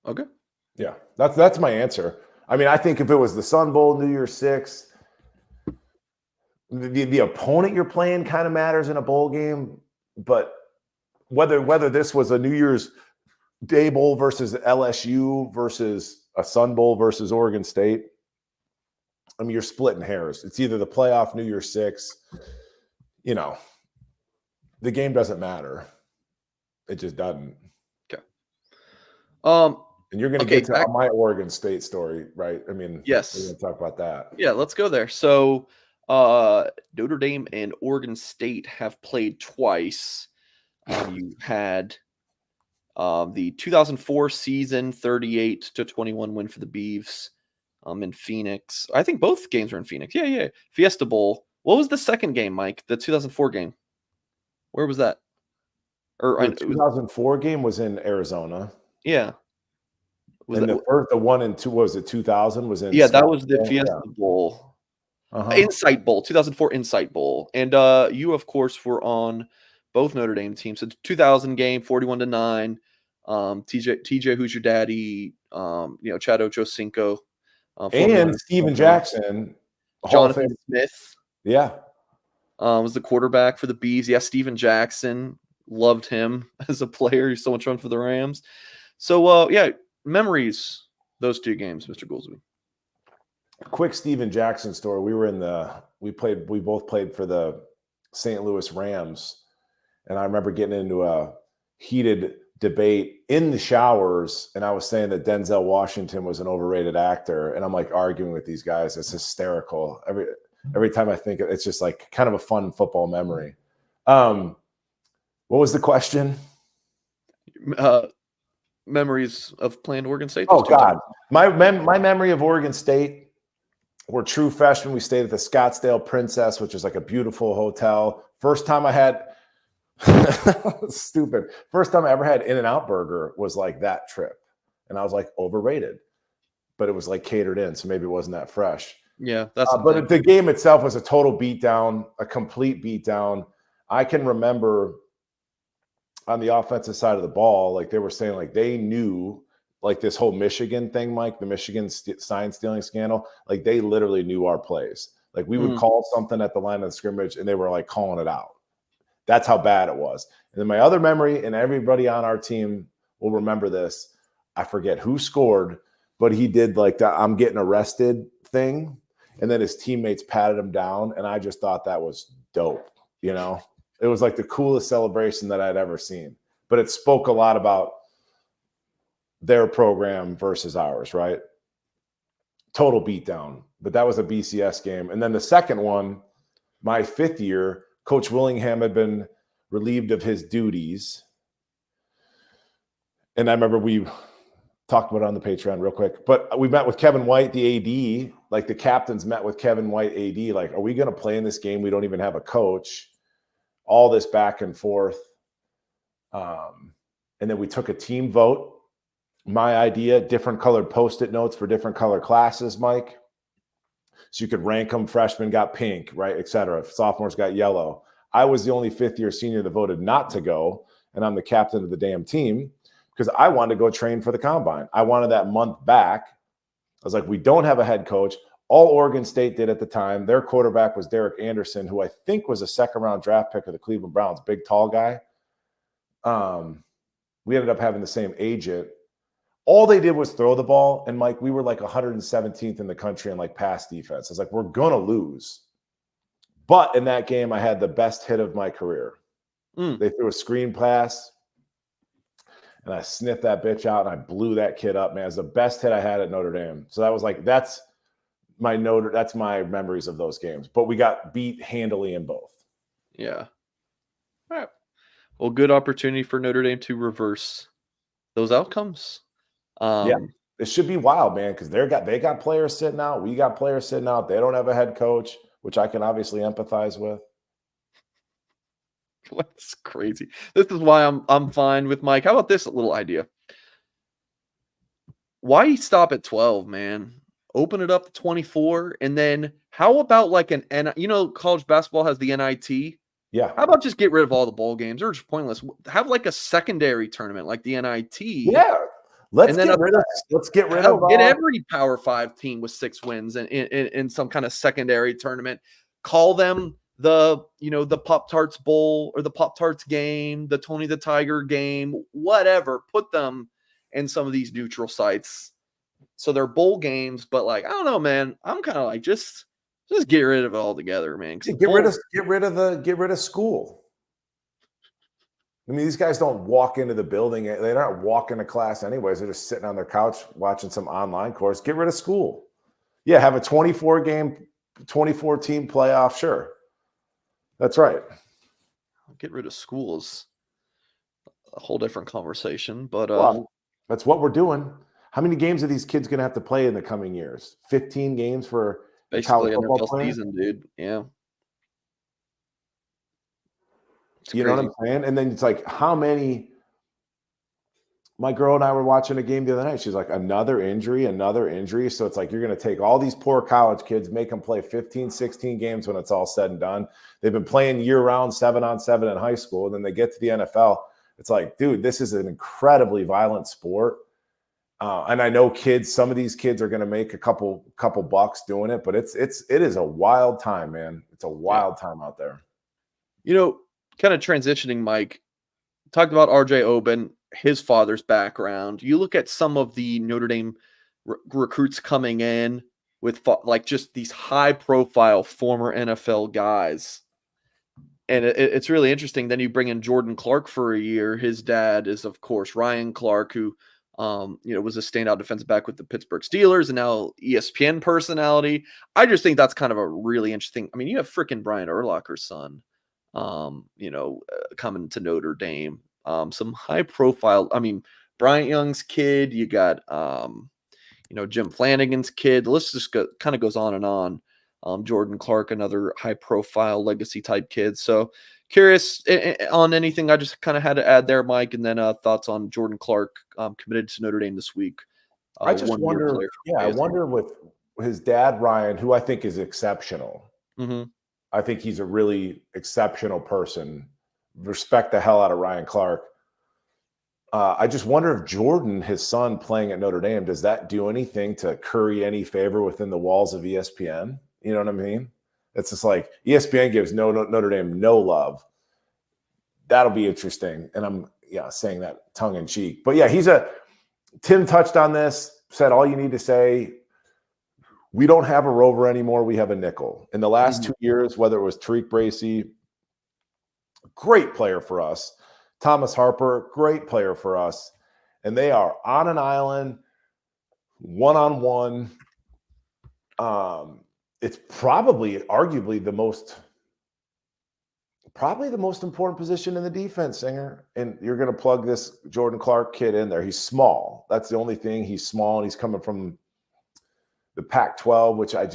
Okay. Yeah, that's my answer. I mean, I think if it was the Sun Bowl, New Year's Six, the opponent you're playing kind of matters in a bowl game. But whether this was a New Year's Day Bowl versus LSU versus a Sun Bowl versus Oregon State, I mean, you're splitting hairs. It's either the playoff, New Year's Six. You know, the game doesn't matter. It just doesn't. Okay. And you're going to get to my Oregon State story, right? I mean, yes, we're going to talk about that. Yeah, let's go there. So Notre Dame and Oregon State have played twice. You had the 2004 season, 38-21 win for the Beavs in Phoenix. I think both games were in Phoenix. Yeah. Fiesta Bowl. What was the second game, Mike? The 2004 game. Where was that? The 2004 game was in Arizona. Yeah. And the 1 and 2 was it 2000 was in that was the Scottsdale? Fiesta Bowl. Uh-huh. Insight Bowl, 2004 Insight Bowl. And you, of course, were on both Notre Dame teams. So 2000 game, 41-9. TJ, who's your daddy? Chad Ochocinco. And Steven Jackson. Jonathan Smith. Yeah. Was the quarterback for the Bees. Yeah, Steven Jackson. Loved him as a player. He's so much fun for the Rams. So, memories, those two games, Mr. Goolsby. Quick Steven Jackson story. We both played for the St. Louis Rams. And I remember getting into a heated debate in the showers. And I was saying that Denzel Washington was an overrated actor. And I'm like arguing with these guys. It's hysterical. Every time I think it's just like kind of a fun football memory. What was the question? Memories of playing Oregon State. Oh God, my memory of Oregon State. We're true freshmen. We stayed at the Scottsdale Princess, which is like a beautiful hotel. First time I had First time I ever had In-N-Out Burger was like that trip, and I was like overrated, but it was like catered in, so maybe it wasn't that fresh. Yeah, that's. But the game itself was a total beatdown, a complete beatdown. I can remember on the offensive side of the ball, like they were saying, like they knew, like this whole Michigan thing, Mike, the Michigan sign stealing scandal, like they literally knew our plays. Like we would call something at the line of the scrimmage and they were like calling it out. That's how bad it was. And then my other memory, and everybody on our team will remember this, I forget who scored, but he did like the I'm getting arrested thing. And then his teammates patted him down. And I just thought that was dope. You know, it was like the coolest celebration that I'd ever seen. But it spoke a lot about their program versus ours, right? Total beatdown. But that was a BCS game. And then the second one, my fifth year, Coach Willingham had been relieved of his duties. And I remember we talked about it on the Patreon real quick. But we met with Kevin White, the AD. Like the captains met with Kevin White, AD. Like, are we going to play in this game? We don't even have a coach. All this back and forth. And then we took a team vote. My idea, different colored Post-it notes for different color classes, Mike. So you could rank them. Freshmen got pink, right, et cetera. Sophomores got yellow. I was the only fifth-year senior that voted not to go, and I'm the captain of the damn team because I wanted to go train for the combine. I wanted that month back. I was like, we don't have a head coach. All Oregon State did at the time, their quarterback was Derek Anderson, who I think was a second-round draft pick of the Cleveland Browns, big, tall guy. We ended up having the same agent. All they did was throw the ball, and Mike, we were like 117th in the country in like pass defense. I was like, we're going to lose. But in that game, I had the best hit of my career. They threw a screen pass, and I sniffed that bitch out, and I blew that kid up, man. It was the best hit I had at Notre Dame. So that was like, that's my memories of those games. But we got beat handily in both. Yeah. All right. Well, good opportunity for Notre Dame to reverse those outcomes. Yeah, it should be wild, man, because they got players sitting out. We got players sitting out. They don't have a head coach, which I can obviously empathize with. That's crazy. This is why I'm fine with Mike. How about this little idea? Why stop at 12, man? Open it up to 24, and then how about like college basketball has the NIT. Yeah. How about just get rid of all the bowl games? They're just pointless. Have like a secondary tournament like the NIT. Yeah. Let's get rid of get every Power 5 team with 6 wins in some kind of secondary tournament. Call them the Pop-Tarts Bowl or the Pop-Tarts game, the Tony the Tiger game, whatever. Put them in some of these neutral sites. So they're bowl games, but like, I don't know, man. I'm kind of like just get rid of it altogether, man. Get rid of school. I mean, these guys don't walk into the building. They're not walking to class anyways. They're just sitting on their couch watching some online course. Get rid of school. Yeah, have a 24-team playoff. Sure. That's right. Get rid of schools. A whole different conversation. But that's what we're doing. How many games are these kids going to have to play in the coming years? 15 games for basically college football NFL season, dude. Yeah. You know what I'm saying? And then it's like, how many? My girl and I were watching a game the other night. She's like, another injury. So it's like, you're going to take all these poor college kids, make them play 15, 16 games when it's all said and done. They've been playing year round 7-on-7 in high school. And then they get to the NFL. It's like, dude, this is an incredibly violent sport. And I know some of these kids are going to make a couple bucks doing it, but it is a wild time, man. It's a wild time out there. Kind of transitioning, Mike, talked about RJ Oben, his father's background. You look at some of the Notre Dame recruits coming in with like just these high profile former NFL guys. And it's really interesting. Then you bring in Jordan Clark for a year. His dad is, of course, Ryan Clark, who, was a standout defensive back with the Pittsburgh Steelers and now ESPN personality. I just think that's kind of a really interesting. I mean, you have freaking Brian Urlacher's son, coming to Notre Dame. Some high profile. I mean, Bryant Young's kid. You got, Jim Flanagan's kid. The list just kind of goes on and on. Jordan Clark, another high profile legacy type kid. So curious on anything I just kind of had to add there, Mike, and then thoughts on Jordan Clark committed to Notre Dame this week. I just wonder, I wonder with his dad, Ryan, who I think is exceptional. Mm-hmm. I think he's a really exceptional person. Respect the hell out of Ryan Clark. I just wonder if Jordan, his son playing at Notre Dame, does that do anything to curry any favor within the walls of ESPN? You know what I mean? It's just like ESPN gives Notre Dame no love. That'll be interesting. And I'm saying that tongue in cheek. But yeah, Tim touched on this, said all you need to say. We don't have a rover anymore. We have a nickel. In the last 2 years, whether it was Tariq Bracy, great player for us. Thomas Harper, great player for us. And they are on an island, one-on-one. It's arguably the most important position in the defense, Singer. And you're going to plug this Jordan Clark kid in there. He's small. That's the only thing. He's small, and he's coming from the Pac-12, which I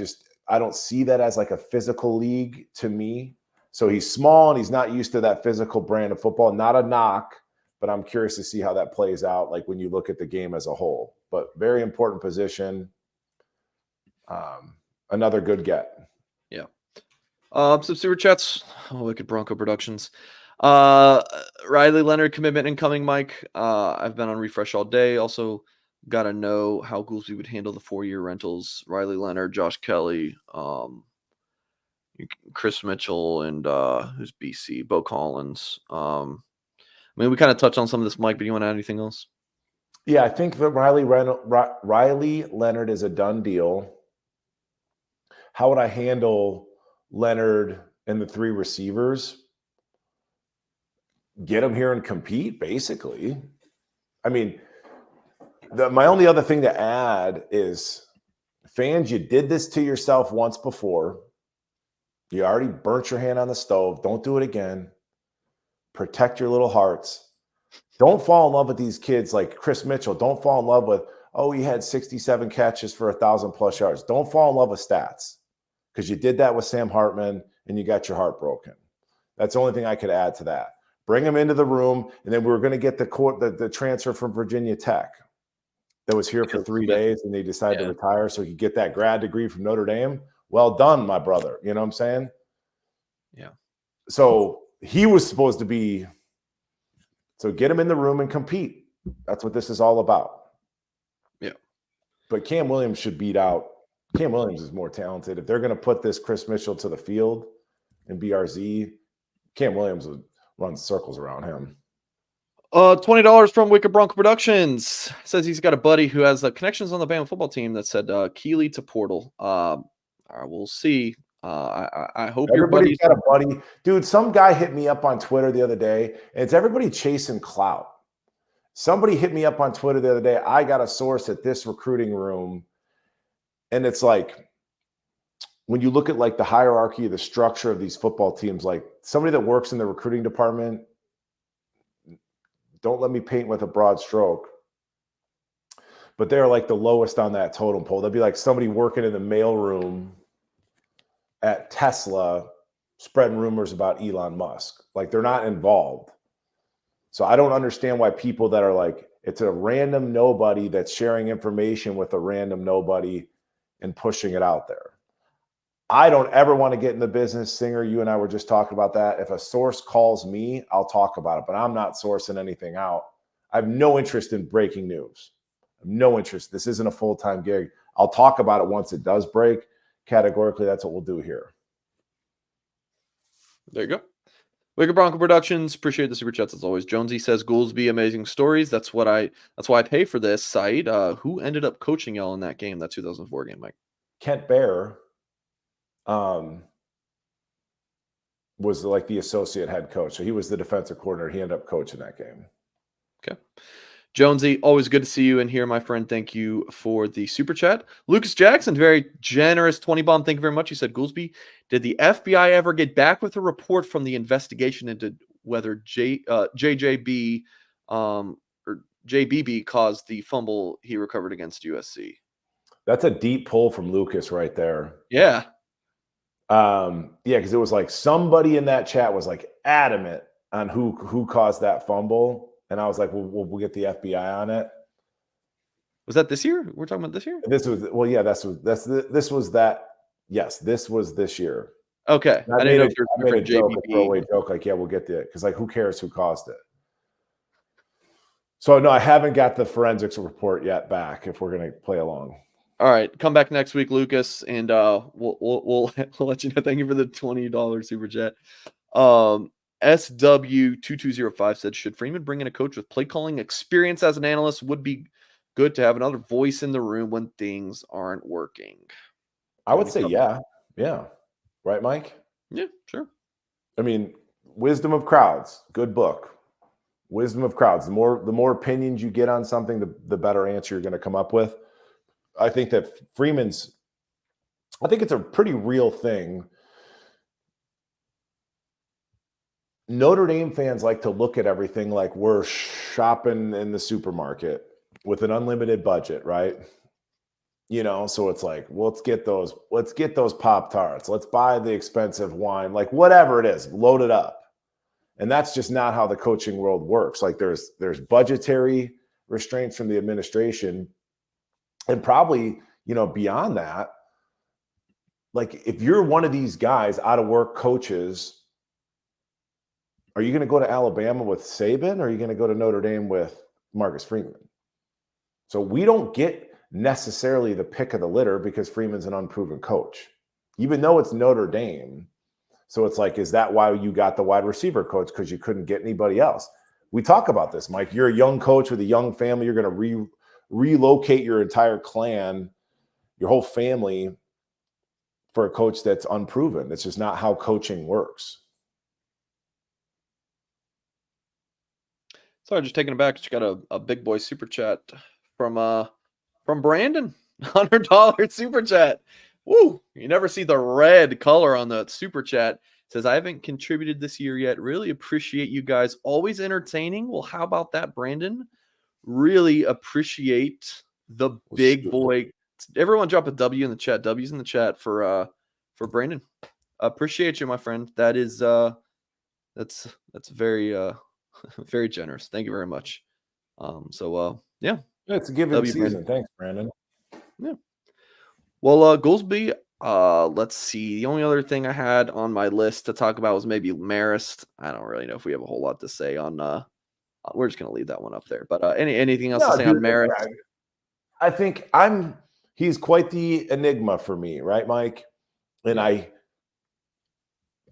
don't see that as like a physical league to me. So he's small, and he's not used to that physical brand of football. Not a knock, but I'm curious to see how that plays out, like when you look at the game as a whole. But very important position. Another good get. Yeah. Some super chats. Wicked Bronco Productions. Riley Leonard commitment incoming, Mike. I've been on refresh all day. Also got to know how Goolsby would handle the 4-year rentals. Riley Leonard, Josh Kelly, Chris Mitchell, and who's BC? Bo Collins. We kind of touched on some of this, Mike, but you want to add anything else? Yeah, I think that Riley Leonard is a done deal. How would I handle Leonard and the 3 receivers? Get them here and compete, basically. I mean, my only other thing to add is, fans, you did this to yourself once before. You already burnt your hand on the stove. Don't do it again. Protect your little hearts. Don't fall in love with these kids like Chris Mitchell. Don't fall in love with, he had 67 catches for 1,000+ yards. Don't fall in love with stats, because you did that with Sam Hartman and you got your heart broken. That's the only thing I could add to that. Bring him into the room, and then we were going to get the transfer from Virginia Tech that was here for 3 days, and they decided to retire so he could get that grad degree from Notre Dame. Well done, my brother. You know what I'm saying? Yeah. So he was supposed to be – so get him in the room and compete. That's what this is all about. Yeah. But Cam Williams should beat out – Cam Williams is more talented. If they're going to put this Chris Mitchell to the field in BRZ, Cam Williams would run circles around him. $20 from Wicked Bronco Productions. Says he's got a buddy who has connections on the Bama football team that said Keeley to Portal. We'll see. I hope your buddy's got a buddy. Dude, some guy hit me up on Twitter the other day, and it's everybody chasing clout. Somebody hit me up on Twitter the other day. I got a source at this recruiting room. And it's like, when you look at like the hierarchy, the structure of these football teams, like somebody that works in the recruiting department, don't let me paint with a broad stroke, but they're like the lowest on that totem pole. They'll be like somebody working in the mailroom at Tesla, spreading rumors about Elon Musk. Like, they're not involved. So I don't understand why people that are like, it's a random nobody that's sharing information with a random nobody and pushing it out there. I don't ever want to get in the business. Singer, you and I were just talking about that. If a source calls me, I'll talk about it, but I'm not sourcing anything out. I have no interest in breaking news. I have no interest. This isn't a full-time gig. I'll talk about it once it does break. Categorically, that's what we'll do here. There you go. Wicked Bronco Productions, appreciate the super chats as always. Jonesy says Goolsby, amazing stories. That's why I pay for this site. Who ended up coaching y'all in that game, that 2004 game, Mike? Kent Bear was like the associate head coach. So he was the defensive coordinator. He ended up coaching that game. Okay. Jonesy, always good to see you in here, my friend. Thank you for the super chat. Lucas Jackson, very generous 20 bomb. Thank you very much. He said, Goolsby, did the FBI ever get back with a report from the investigation into whether JJB or JBB caused the fumble he recovered against USC? That's a deep pull from Lucas right there. Yeah. Because it was like somebody in that chat was like adamant on who caused that fumble. And I was like, well, we'll get the FBI on it. Was that this year? We're talking about this year? This was this year. Okay. I made a joke, a throwaway joke, like, yeah, we'll get the, because like, who cares who caused it? So no, I haven't got the forensics report yet back. If we're gonna play along. All right, come back next week, Lucas, and we'll let you know. Thank you for the $20 super chat. SW2205 said, should Freeman bring in a coach with play calling experience as an analyst? Would be good to have another voice in the room when things aren't working. I would say, yeah. Right, Mike? Yeah, sure. I mean, Wisdom of Crowds, good book. Wisdom of Crowds. The more opinions you get on something, the better answer you're going to come up with. I think that I think it's a pretty real thing. Notre Dame fans like to look at everything like we're shopping in the supermarket with an unlimited budget, right? So it's like, well, let's get those Pop-Tarts. Let's buy the expensive wine, like whatever it is, load it up. And that's just not how the coaching world works. Like there's budgetary restraints from the administration. And probably, beyond that, like if you're one of these guys out of work coaches, are you going to go to Alabama with Saban or are you going to go to Notre Dame with Marcus Freeman? So we don't get necessarily the pick of the litter because Freeman's an unproven coach, even though it's Notre Dame. So it's like, is that why you got the wide receiver coach? Because you couldn't get anybody else. We talk about this, Mike. You're a young coach with a young family. You're going to relocate your entire clan, your whole family for a coach that's unproven. That's just not how coaching works. Sorry, just taking it back. Just got a big boy super chat from Brandon. $100 super chat. Woo! You never see the red color on the super chat. Says, I haven't contributed this year yet. Really appreciate you guys. Always entertaining. Well, how about that, Brandon? Really appreciate the big boy. Everyone drop a W in the chat. W's in the chat for Brandon. Appreciate you, my friend. That is that's very very generous. Thank you very much. Yeah. It's a given season. Thanks, Brandon. Yeah. Well, Goolsby, let's see. The only other thing I had on my list to talk about was maybe Marist. I don't really know if we have a whole lot to say on we're just going to leave that one up there. But anything else to say on Marist? I think he's quite the enigma for me, right, Mike? And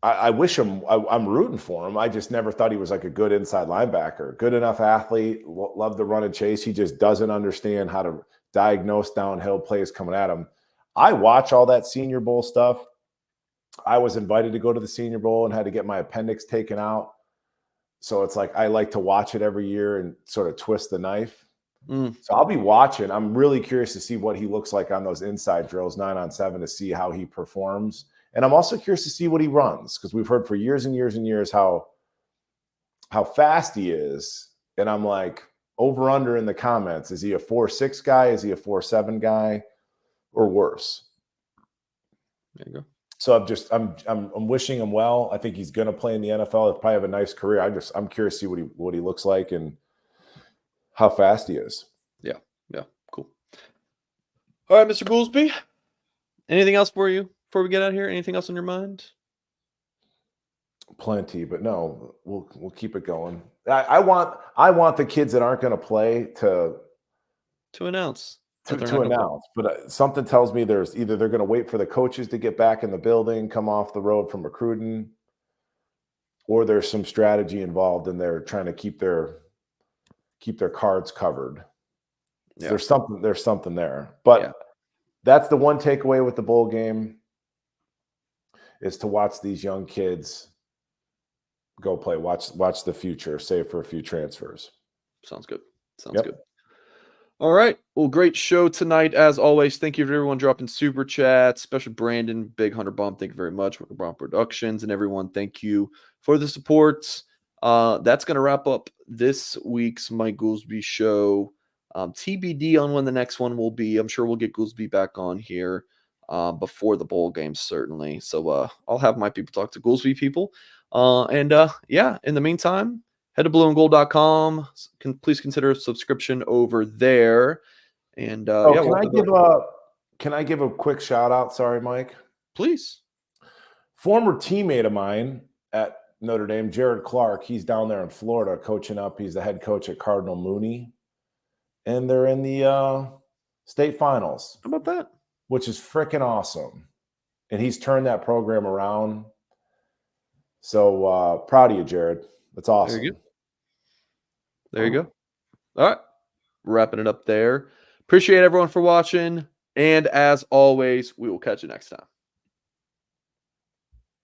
I wish I'm rooting for him. I just never thought he was like a good inside linebacker, good enough athlete, loved to run and chase. He just doesn't understand how to diagnose downhill plays coming at him. I watch all that Senior Bowl stuff. I was invited to go to the Senior Bowl and had to get my appendix taken out. So it's like I like to watch it every year and sort of twist the knife. So I'll be watching. I'm really curious to see what he looks like on those inside drills, 9-on-7, to see how he performs. And I'm also curious to see what he runs, because we've heard for years and years and years how fast he is. And I'm like, over under in the comments, is he a 4.6 guy? Is he a 4.7 guy? Or worse? There you go. So I'm wishing him well. I think he's going to play in the NFL. He'll probably have a nice career. I'm curious to see what he looks like and how fast he is. Yeah. Cool. All right, Mr. Goolsby. Anything else for you before we get out here? Anything else on your mind? Plenty, but no, we'll keep it going. I want the kids that aren't going to play to announce. To announce, but something tells me they're going to wait for the coaches to get back in the building, come off the road from recruiting, or there's some strategy involved and they're trying to keep their cards covered. Yeah. There's something there. But that's the one takeaway with the bowl game is to watch these young kids go play. Watch the future, save for a few transfers. Sounds good. Good. All right. Well, great show tonight, as always. Thank you to everyone dropping super chats, especially Brandon, Big Hunter Bomb. Thank you very much. Wicker Bomb Productions and everyone. Thank you for the support. That's going to wrap up this week's Mike Goolsby Show. TBD on when the next one will be. I'm sure we'll get Goolsby back on here before the bowl game, certainly. So I'll have my people talk to Goolsby people. In the meantime, head to blueandgold.com. Please consider a subscription over there. And can I give a quick shout out? Sorry, Mike. Please. Former teammate of mine at Notre Dame, Jared Clark. He's down there in Florida coaching up. He's the head coach at Cardinal Mooney, and they're in the state finals. How about that? Which is freaking awesome. And he's turned that program around. So proud of you, Jared. That's awesome. There you go. All right. Wrapping it up there. Appreciate everyone for watching. And as always, we will catch you next time.